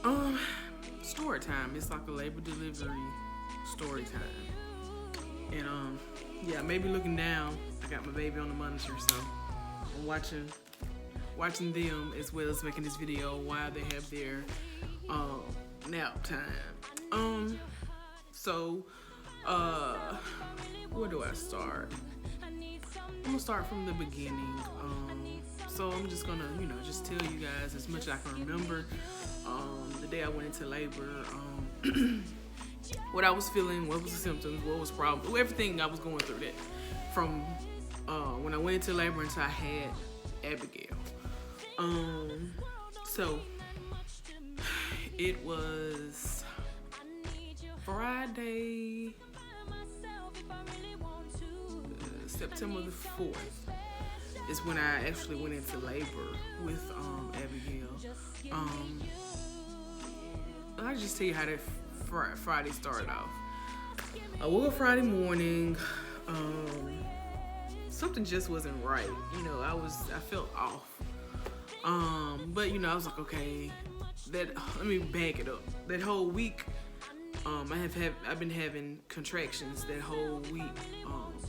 Um, Story time. It's like a labor delivery story time. And yeah, maybe looking down. I got my baby on the monitor, so I'm watching them as well as making this video while they have their nap time. So where do I start? I'm gonna start from the beginning. So I'm just gonna, just tell you guys as much as I can remember. The day I went into labor, what I was feeling, what was the symptoms, what was the problem, everything I was going through that from when I went into labor until I had Abigail. So it was Friday, September the 4th is when I actually went into labor with Abigail. I'll just tell you how that Friday started off. I woke up Friday morning. Something just wasn't right. I felt off. But I was like, okay, let me back it up. That whole week, I've been having contractions that whole week.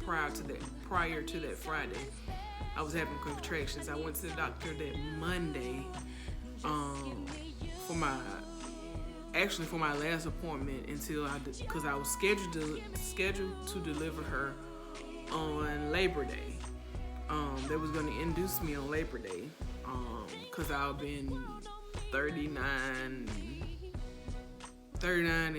Prior to that Friday, I was having contractions. I went to the doctor that Monday, for my last appointment because I was scheduled to deliver her on Labor Day. They was going to induce me on Labor Day, because I've been 39 and 39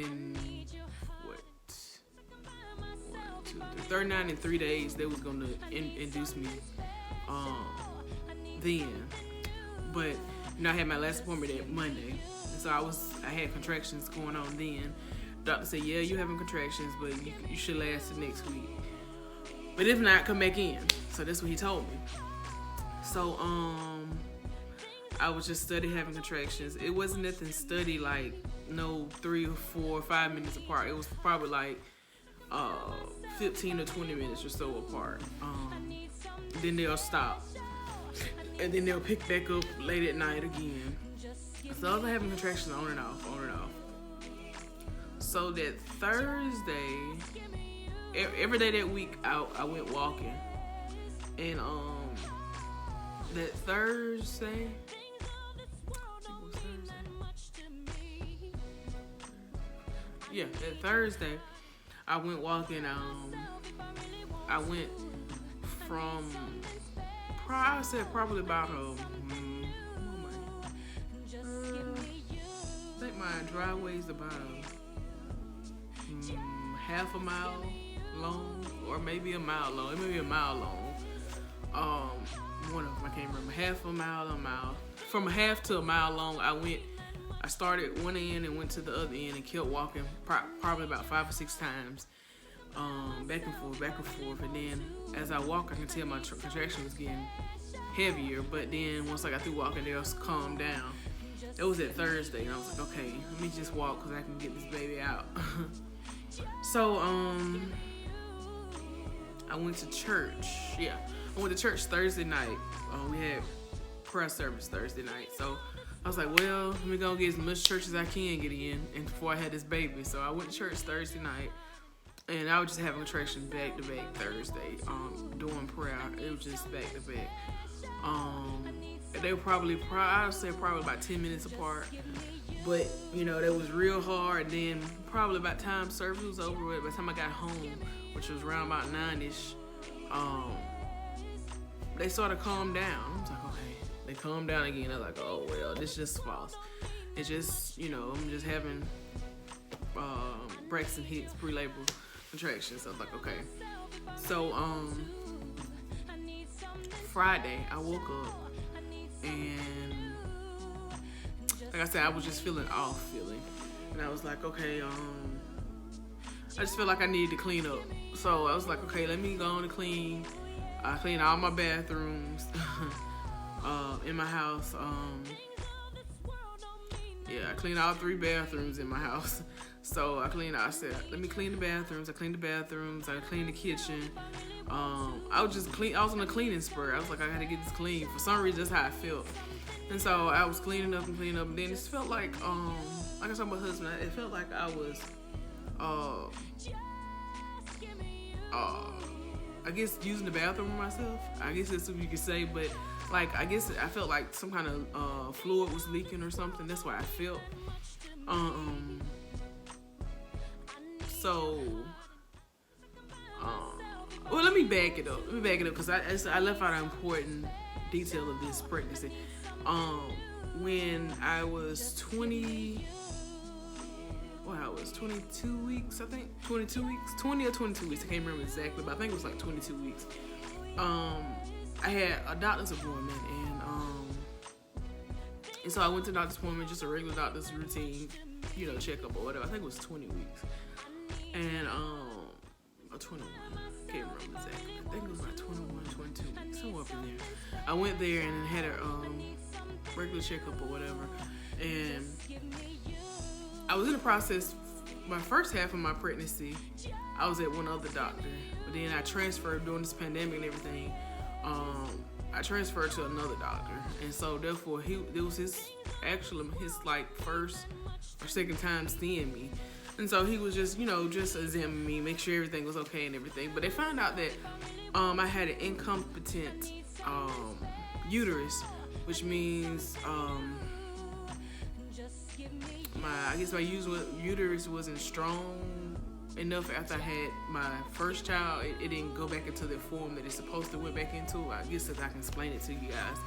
in 3 days. They was going to induce me then. But I had my last appointment that Monday, and so I had contractions going on then. Doctor said, yeah, you having contractions, but you should last the next week. But if not, come back in. So that's what he told me. So I was just study having contractions. It wasn't nothing study like no 3 or 4 or 5 minutes apart. It was probably like 15 or 20 minutes or so apart. Then they'll stop, and then they'll pick back up late at night again. So I was having contractions on and off. So that Thursday, every day that week, I went walking, and that Thursday. Yeah, that Thursday, I went walking. I went from probably about I think my driveway is about half a mile long, or maybe a mile long. It may be a mile long. One of them, I can't remember. Half a mile, a mile. From a half to a mile long, I started one end and went to the other end and kept walking probably about 5 or 6 times. Back and forth. And then as I walk, I can tell my contraction was getting heavier. But then once I got through walking, they'll calm down. It was at Thursday, and I was like, okay, let me just walk because I can get this baby out. So, I went to church. Yeah, I went to church Thursday night. We had prayer service Thursday night. So I was like, well, let me go get as much church as I can get in, and before I had this baby. So I went to church Thursday night, and I was just having contractions back to back Thursday, doing prayer. It was just back to back. They were I would say probably about 10 minutes apart. But, that was real hard. Then probably by the time service was over with, by the time I got home, which was around about 9-ish, they sort of calmed down. I was like, okay. They calmed down again. I was like, oh, well, this is just false. It's just, I'm just having breaks and hits, pre-labor contractions. So I was like, okay. So, Friday, I woke up, and like I said, I was just feeling off, and I was like, okay, I just feel like I needed to clean up. So I was like, okay, let me go on and clean. I cleaned all my bathrooms in my house. I cleaned all 3 bathrooms in my house. So I said, let me clean the bathrooms. I cleaned the bathrooms. I cleaned the kitchen. I was on a cleaning spur. I was like, I gotta get this clean. For some reason, that's how I felt. And so I was cleaning up, and then it felt like I told my husband, it felt like I was uh I guess using the bathroom myself. I guess that's what you could say, but like I guess I felt like some kind of fluid was leaking or something. That's why I felt. So well, let me back it up. Because I left out an important detail of this pregnancy. When I was 22 weeks, I think. 22 weeks? 20 or 22 weeks. I can't remember exactly, but I think it was like 22 weeks. I had a doctor's appointment, and so I went to the doctor's appointment, just a regular doctor's routine, checkup or whatever. I think it was 20 weeks. And, or 21. Can't remember exactly. I think it was like 21, 22 weeks, somewhere up in there. I went there and had a regular checkup or whatever. And I was in the process, my first half of my pregnancy, I was at one other doctor. But then I transferred during this pandemic and everything. I transferred to another doctor. And so therefore, it was his like first or second time seeing me. And so he was just examining me, make sure everything was okay and everything. But they found out that I had an incompetent uterus, which means my uterus wasn't strong enough after I had my first child. It didn't go back into the form that it's supposed to went back into. I guess if I can explain it to you guys.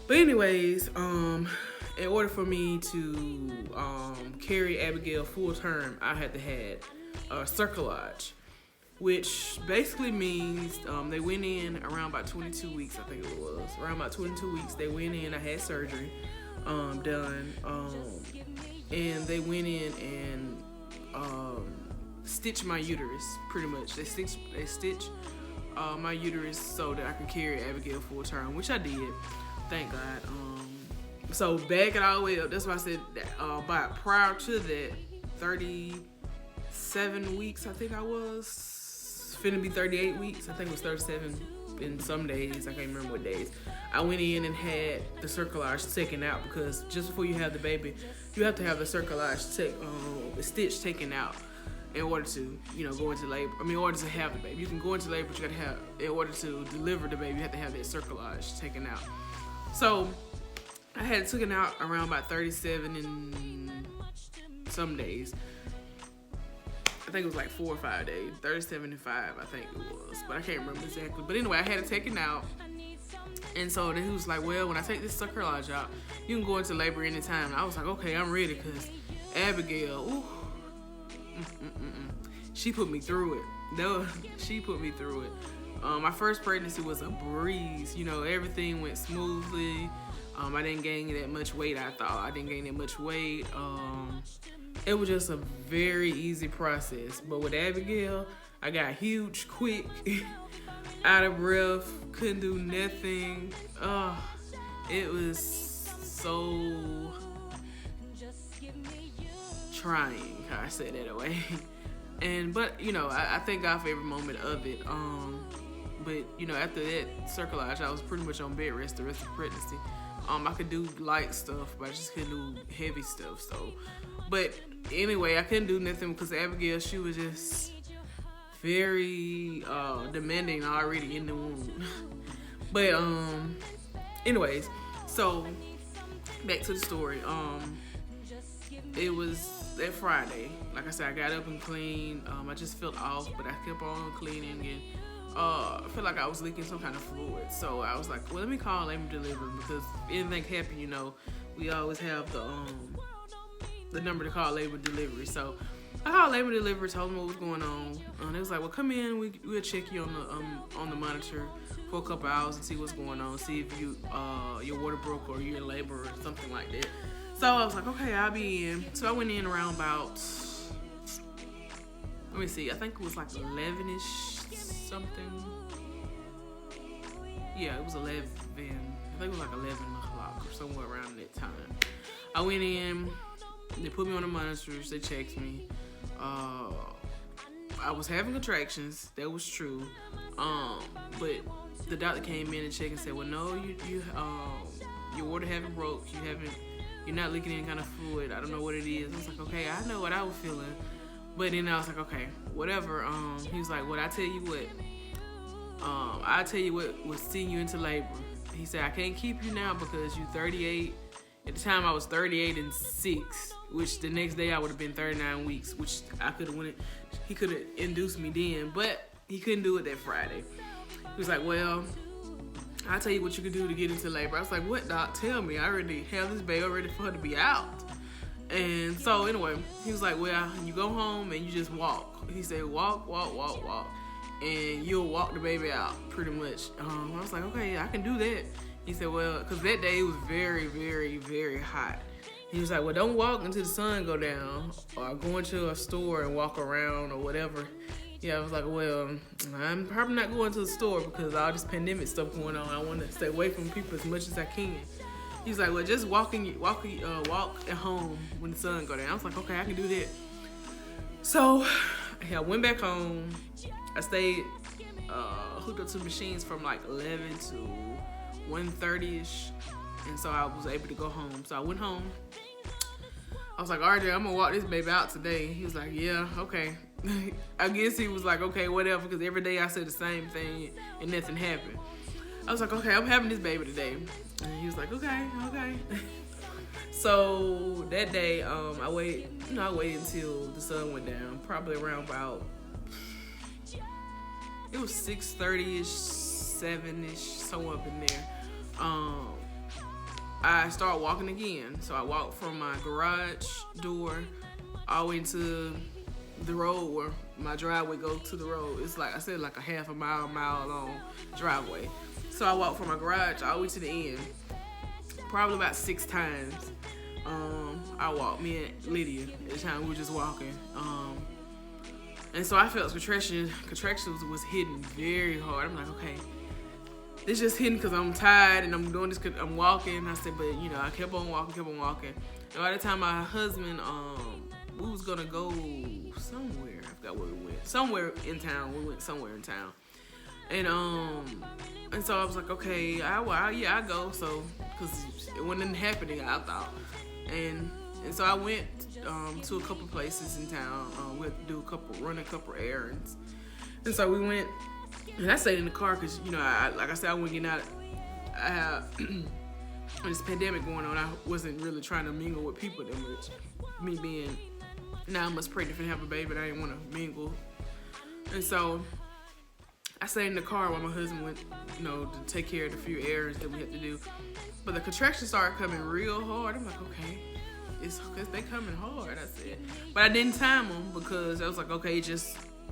But anyways, in order for me to carry Abigail full term, I had to have cerclage, which basically means they went in around about 22 weeks, I think it was. Around about 22 weeks, they went in. I had surgery done, and they went in and stitched my uterus, pretty much. They stitched my uterus so that I could carry Abigail full term, which I did. Thank God. So back it all the way up. That's why I said about prior to that, 37 weeks, I think I was. Finna be 38 weeks. I think it was 37 in some days. I can't remember what days. I went in and had the cerclage taken out because just before you have the baby, you have to have the cerclage stitch taken out in order to, go into labor. In order to have the baby. You can go into labor, but you gotta have, in order to deliver the baby, you have to have that cerclage taken out. So I had it taken out around about 37 in some days. I think it was like 4 or 5 days. 37 and 5, I think it was. But I can't remember exactly. But anyway, I had it taken out. And so then he was like, well, when I take this cerclage out, you can go into labor anytime. And I was like, okay, I'm ready, because Abigail, she put me through it. No, she put me through it. My first pregnancy was a breeze. Everything went smoothly. I didn't gain that much weight. I didn't gain that much weight. It was just a very easy process. But with Abigail, I got huge, quick, out of breath, couldn't do nothing. It was so trying, how I said that away. But I thank God for every moment of it. But after that cerclage, I was pretty much on bed rest the rest of the pregnancy. I could do light stuff, but I just couldn't do heavy stuff. So, but anyway, I couldn't do nothing because Abigail, she was just very demanding already in the womb. But anyways, so back to the story. It was that Friday. Like I said, I got up and cleaned. I just felt off, but I kept on cleaning, and I feel like I was leaking some kind of fluid. So I was like, well, let me call labor delivery, because if anything happened, we always have the number to call labor delivery. So I called labor delivery, told them what was going on. They was like, well, come in, we'll check you on the monitor for a couple hours and see what's going on, see if your water broke or you're in labor or something like that. So I was like, okay, I'll be in. So I went in around about, let me see, I think it was like 11-ish something. Yeah, it was 11. I think it was like 11 o'clock or somewhere around that time. I went in, they put me on the monitors, they checked me. I was having contractions, that was true. But the doctor came in and checked and said, well, no, your water haven't broke. You're not leaking any kind of fluid. I don't know what it is. I was like, okay, I know what I was feeling. But then I was like, okay, whatever. He was like, well, I tell you what. I'll tell you what will send you into labor. He said, I can't keep you now because you're 38. At the time, I was 38 and 6, which the next day I would have been 39 weeks, which I could have went. He could have induced me then, but he couldn't do it that Friday. He was like, well, I'll tell you what you can do to get into labor. I was like, what, doc? Tell me. I already have this baby ready for her to be out. And so anyway, he was like, well, you go home and you just walk. He said, walk, and you'll walk the baby out pretty much. I was like, okay, I can do that. He said, well, because that day it was very, very, very hot. He was like, well, don't walk until the sun go down or go into a store and walk around or whatever. Yeah, I was like, well, I'm probably not going to the store because all this pandemic stuff going on. I want to stay away from people as much as I can. He's like, well, just walk at home when the sun go down. I was like, okay, I can do that. So I went back home. I stayed hooked up to machines from like 11 to 1:30ish, and so I was able to go home. So I went home. I was like, RJ, I'm gonna walk this baby out today. He was like, yeah, okay. I guess he was like, okay, whatever, because every day I said the same thing and nothing happened. I was like, okay, I'm having this baby today. And he was like, okay. So that day, I waited until the sun went down, probably around about, it was 6:30ish, 7ish, somewhere up in there. I started walking again. So I walked from my garage door all the way into the road where my driveway goes to the road. It's like I said, like a half a mile long driveway. So I walked from my garage all the way to the end, probably about 6 times. I walked, me and Lydia, at the time we were just walking. And so I felt contractions was hitting very hard. I'm like, okay, it's just hitting because I'm tired and I'm doing this because I'm walking. I said, but I kept on walking. And by the time my husband, we was gonna go somewhere. I forgot where we went. Somewhere in town. We went somewhere in town. And so I was like, okay, I go. So, because it wasn't happening, I thought. And so I went to a couple places in town. We had to run a couple errands. And so we went, and I stayed in the car because, like I said, I wasn't getting out. I had this pandemic going on. I wasn't really trying to mingle with people that much. Me being 9 months pregnant and have a baby, I didn't want to mingle. And so I stayed in the car while my husband went, to take care of the few errands that we had to do. But the contractions started coming real hard. I'm like, okay, it's because they coming hard, I said. But I didn't time them because I was like, okay,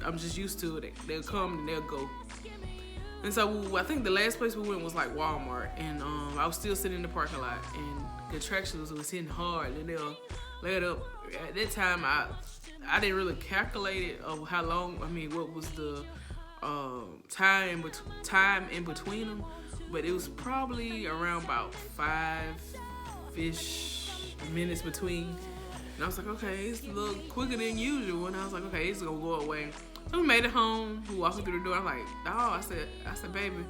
I'm just used to it. They'll come and they'll go. And so I think the last place we went was like Walmart. And I was still sitting in the parking lot and contractions was hitting hard. And they'll let up. At that time, I didn't really calculate it of how long, what was the time in between them, but it was probably around about 5-ish minutes between. And I was like, okay, it's a little quicker than usual. And I was like, okay, it's gonna go away. So we made it home. We walking through the door. I'm like, I said, baby.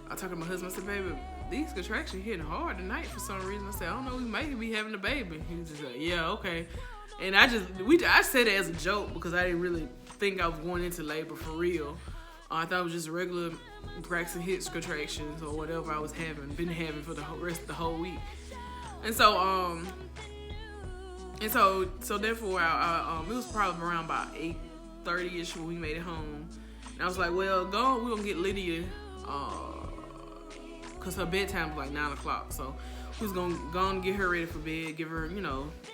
I talked to my husband. I said, baby, these contractions hitting hard tonight for some reason. I said, I don't know, we may be having a baby. He was just like, yeah, okay. And I said it as a joke because I didn't really think I was going into labor for real. I thought it was just regular Braxton Hicks contractions or whatever I was been having for the rest of the whole week. And so therefore, it was probably around about 8:30ish when we made it home. And I was like, well, we're gonna get Lydia, cause her bedtime was like 9 o'clock. So we was gonna go and get her ready for bed, give her,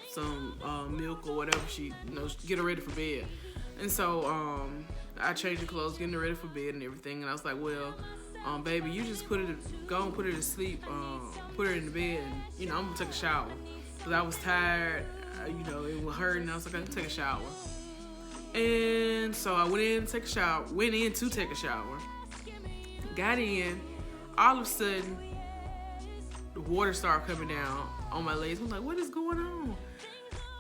some milk or whatever get her ready for bed. And so I changed the clothes, getting her ready for bed and everything. And I was like, well, baby, you just put her to sleep, put her in the bed, and I'm gonna take a shower. Cause I was tired, it was hurting. And I was like, I'm gonna take a shower. And so I went in to take a shower. Got in, all of a sudden, the water started coming down on my legs. I was like, what is going on?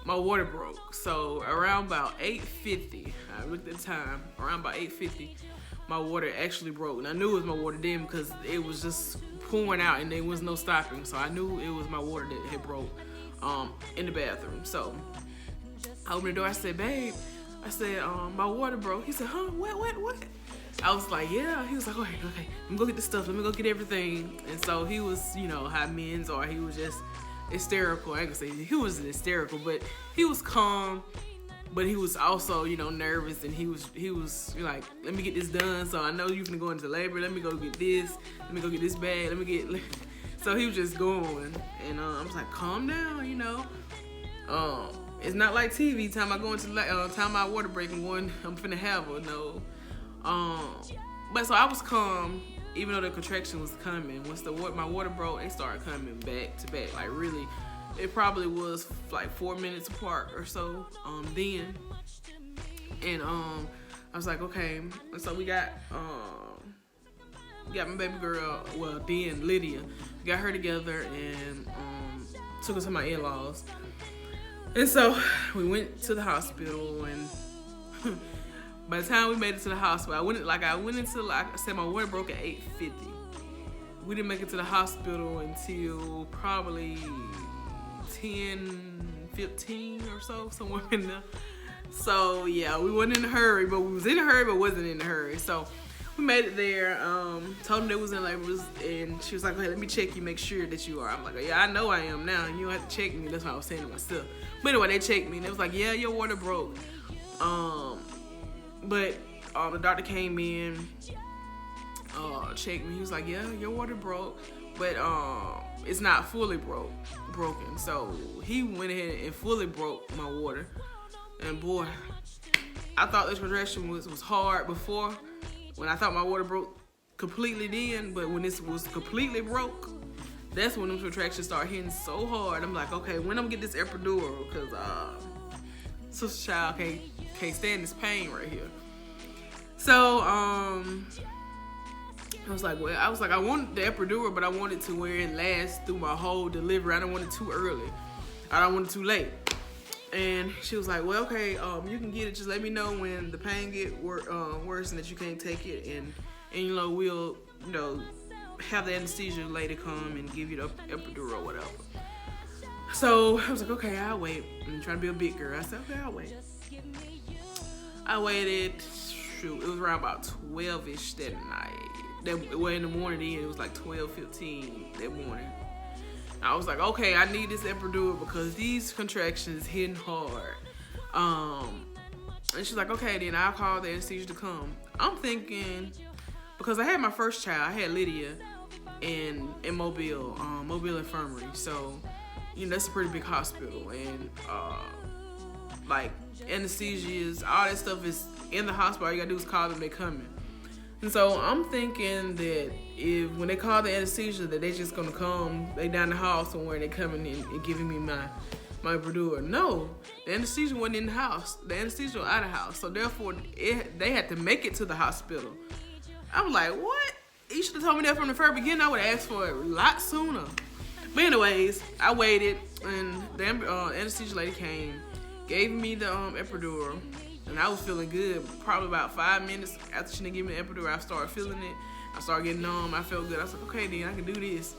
My water broke. So around about 8:50, I looked at the time, around about 8:50, my water actually broke. And I knew it was my water then because it was just pouring out and there was no stopping. So I knew it was my water that had broke in the bathroom. So I opened the door. I said, babe, my water broke. He said, huh? What? I was like, yeah. He was like, okay. Let me go get the stuff. Let me go get everything. And so he was, how men's are. He was just hysterical. I ain't gonna say he was hysterical, but he was calm. But he was also, nervous, and he was like, let me get this done. So I know you're gonna go into labor. Let me go get this. Let me go get this bag. So he was just going, and I was like, calm down, It's not like TV time. I go into time my water break and one I'm finna have her. No. But so I was calm, even though the contraction was coming. Once my water broke, they started coming back to back, like really. It probably was like 4 minutes apart or so then. And I was like, okay. And so we got my baby girl, well, then Lydia. We got her together and took her to my in-laws. And so we went to the hospital, and by the time we made it to the hospital, I I said my water broke at 8:50. We didn't make it to the hospital until probably 10:15 or so, somewhere in there. So yeah, we wasn't in a hurry, but we was in a hurry, but wasn't in a hurry. So we made it there. Told them they was in labor, and she was like, "Hey, let me check you, make sure that you are." I'm like, "Yeah, I know I am now. You don't have to check me." That's what I was saying to myself. But anyway, they checked me, and it was like, "Yeah, your water broke." But the doctor came in, checked me. He was like, "Yeah, your water broke, but it's not fully broken." So he went ahead and fully broke my water. And boy, I thought this contraction was hard before, when I thought my water broke completely then, but when this was completely broke, that's when them contractions start hitting so hard. I'm like, okay, when I'm gonna get this epidural? Because sister child can't stand this pain right here. So I was like, I wanted the epidural, but I wanted to where it lasts through my whole delivery. I don't want it too early. I don't want it too late. And she was like, well, okay, you can get it. Just let me know when the pain get worse and that you can't take it, and we'll have the anesthesia lady come and give you the epidural or whatever. So I was like, okay, I'll wait. I'm trying to be a big girl. I said, okay, I'll wait. I waited. Shoot, it was around about 12-ish that night. In the morning, then it was like 12:15 that morning. I was like, okay, I need this epidural because these contractions hitting hard. And she's like, okay, then I'll call the anesthesia to come. I'm thinking, because I had my first child, I had Lydia in Mobile Infirmary. So, that's a pretty big hospital. And, like, anesthesias, all that stuff is in the hospital. All you gotta do is call them, they coming. And so I'm thinking that when they call the anesthesia, that they just gonna come, they down the hall somewhere, and they coming in and giving me my epidural. No, the anesthesia wasn't in the house. The anesthesia was out of the house. So therefore, they had to make it to the hospital. I was like, what? You should have told me that from the very beginning. I would have asked for it a lot sooner. But anyways, I waited, and the anesthesia lady came, gave me the epidural. And I was feeling good. Probably about 5 minutes after she didn't give me the epidural, I started feeling it. I started getting numb. I felt good. I was like, okay, then I can do this.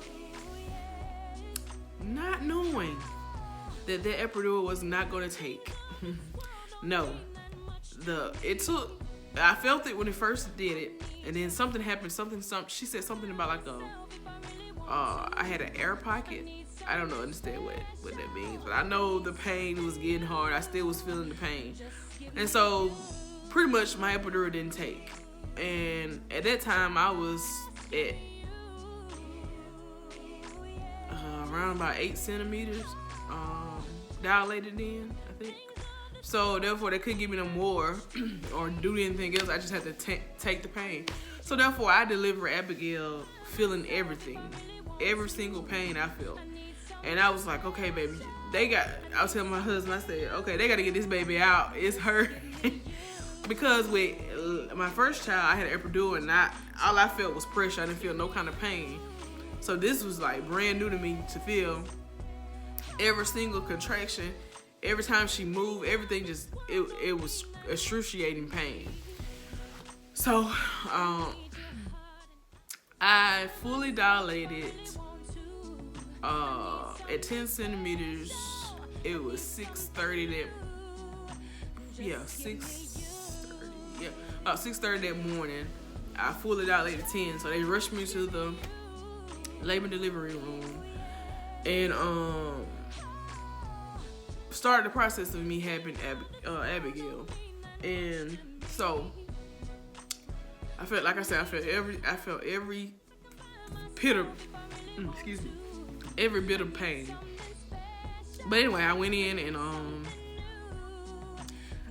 Not knowing that epidural was not going to take. No. I felt it when it first did it. And then something happened. She said something about like I had an air pocket. I don't understand what that means. But I know the pain was getting hard. I still was feeling the pain. And so, pretty much, my epidural didn't take. And at that time, I was at around about 8 centimeters dilated in, I think. So, therefore, they couldn't give me no more or do anything else. I just had to take the pain. So, therefore, I delivered Abigail feeling everything. Every single pain I felt. And I was like, okay, baby. I was telling my husband, I said, okay, they got to get this baby out. It's hurting. Because with my first child, I had an epidural, and all I felt was pressure. I didn't feel no kind of pain. So this was like brand new to me to feel every single contraction. Every time she moved, everything it was excruciating pain. So I fully dilated at 10 centimeters. It was 6:30 that, yeah, 6:30, yeah, about 6:30 that morning. I fully dilated 10, so they rushed me to the labor and delivery room and started the process of me having Abigail. And so I felt, like I said, I felt every bit of, every bit of pain. But anyway, I went in and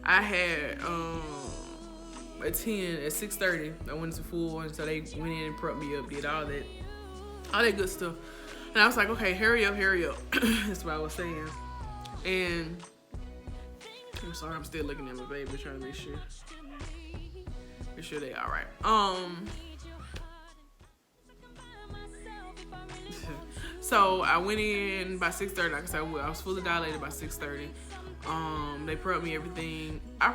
I had at 10 at 6:30. I went to full, and so they went in and prepped me up, did all that good stuff. And I was like, okay, hurry up. That's what I was saying. And I'm sorry, I'm still looking at my baby, trying to make sure they all right. So I went in by 6:30. Like I said, I was fully dilated by 6:30. They prepped me everything. I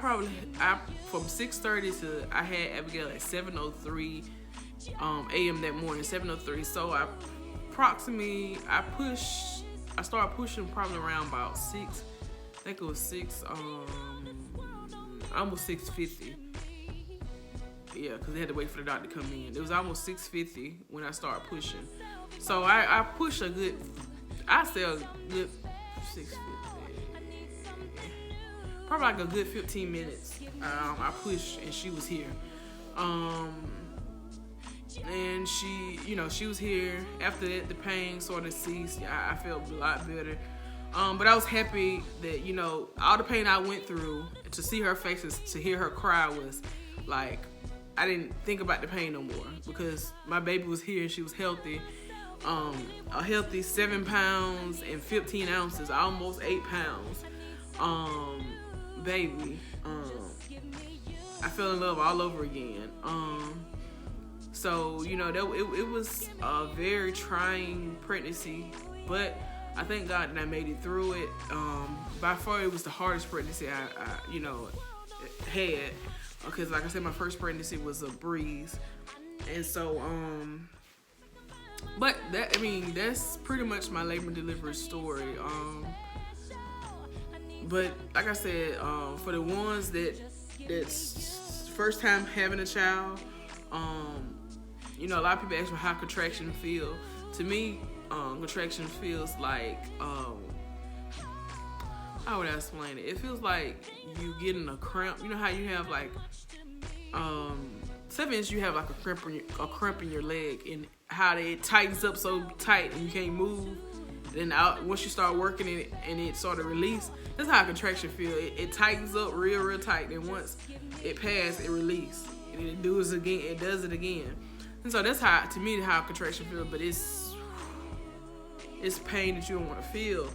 from 6:30 to I had Abigail at 7:03 a.m. that morning. 7:03. So I started pushing probably around about 6. I think it was 6. Almost 6:50. Yeah, because they had to wait for the doctor to come in. It was almost 6:50 when I started pushing. So I pushed a good 6:50. Probably like a good 15 minutes. I pushed and she was here. And she was here. After that, the pain sort of ceased. I felt a lot better. But I was happy that, all the pain I went through, to see her faces, to hear her cry was like, I didn't think about the pain no more because my baby was here and she was healthy. A healthy 7 pounds and 15 ounces, almost 8 pounds. Baby. I fell in love all over again. So, it was a very trying pregnancy, but I thank God that I made it through it. By far, it was the hardest pregnancy I had, because like I said, my first pregnancy was a breeze. And so, but that's pretty much my labor and delivery story. But like I said, for the ones that's first time having a child, a lot of people ask me how contraction feel. To me, contraction feels like, how would I explain it? It feels like you getting a cramp. You know how you have like, sometimes you have like a cramp in your leg, and how it tightens up so tight and you can't move. Then once you start working it and it sort of release, that's how a contraction feel. It tightens up real tight, and once it passes, it release, and it does it again. And so that's how, to me, how contraction feel. But it's pain that you don't want to feel,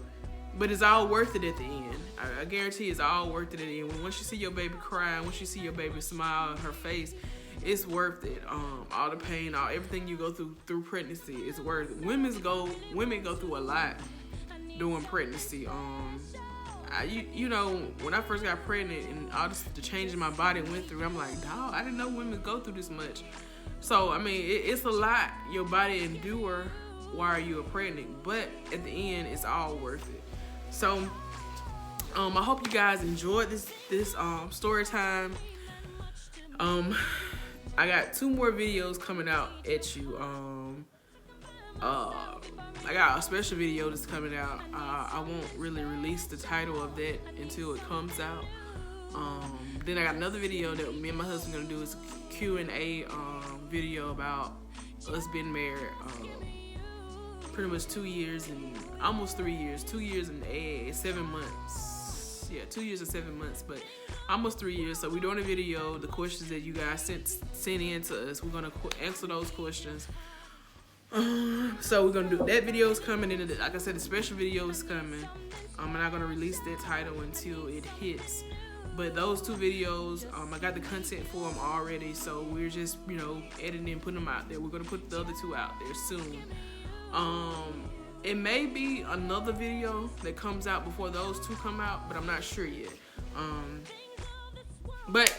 but it's all worth it at the end. I guarantee it's all worth it at the end. Once you see your baby cry, once you see your baby smile on her face, it's worth it. All the pain, everything you go through pregnancy is worth it. Women go through a lot during pregnancy. When I first got pregnant and all the changes my body went through, I'm like, dog, I didn't know women go through this much. So it's a lot your body endure while you are pregnant, but at the end, it's all worth it. So, I hope you guys enjoyed this story time. I got 2 more videos coming out at you. I got a special video that's coming out. I won't really release the title of that until it comes out. Then I got another video that me and my husband gonna do is a Q&A video about us being married pretty much 2 years and almost 3 years. 2 years and 7 months. Yeah, 2 years and 7 months, but almost 3 years. So we're doing a video, the questions that you guys sent in to us. We're gonna answer those questions. So we're gonna do that. Video is coming, and like I said, the special video is coming. I'm not gonna release that title until it hits. But those 2 videos, I got the content for them already, so we're just, editing and putting them out there. We're gonna put the other 2 out there soon. It may be another video that comes out before those 2 come out, but I'm not sure yet. But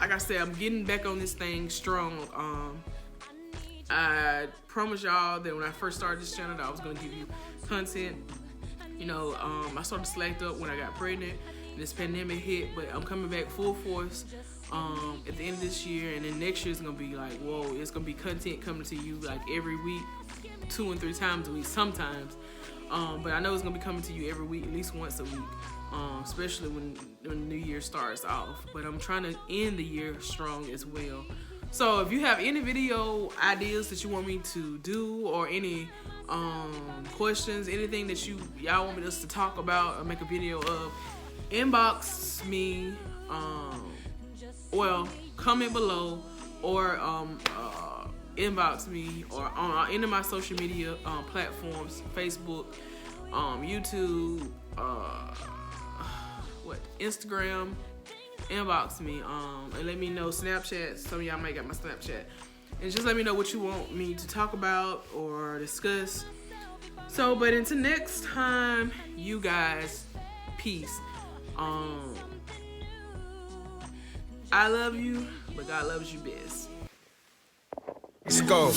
like I said, I'm getting back on this thing strong. I promised y'all that when I first started this channel that I was gonna give you content. You know, I started slacked up when I got pregnant and this pandemic hit, but I'm coming back full force at the end of this year, and then next year it's gonna be like, whoa, it's gonna be content coming to you like every week, 2 and 3 times a week sometimes. But I know it's gonna be coming to you every week, at least once a week, especially when the new year starts off. But I'm trying to end the year strong as well. So if you have any video ideas that you want me to do, or any questions, anything that y'all want us to talk about or make a video of, inbox me, well, comment below, or inbox me, or on any of my social media platforms, Facebook, YouTube, Instagram. Inbox me and let me know. Snapchat, some of y'all might got my Snapchat, and just let me know what you want me to talk about or discuss. So, but until next time, you guys, peace. I love you, but God loves you best. Let's go.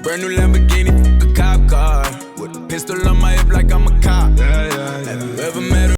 Brand new Lamborghini, a cop car with a pistol on my hip like I'm a cop. Have you ever met a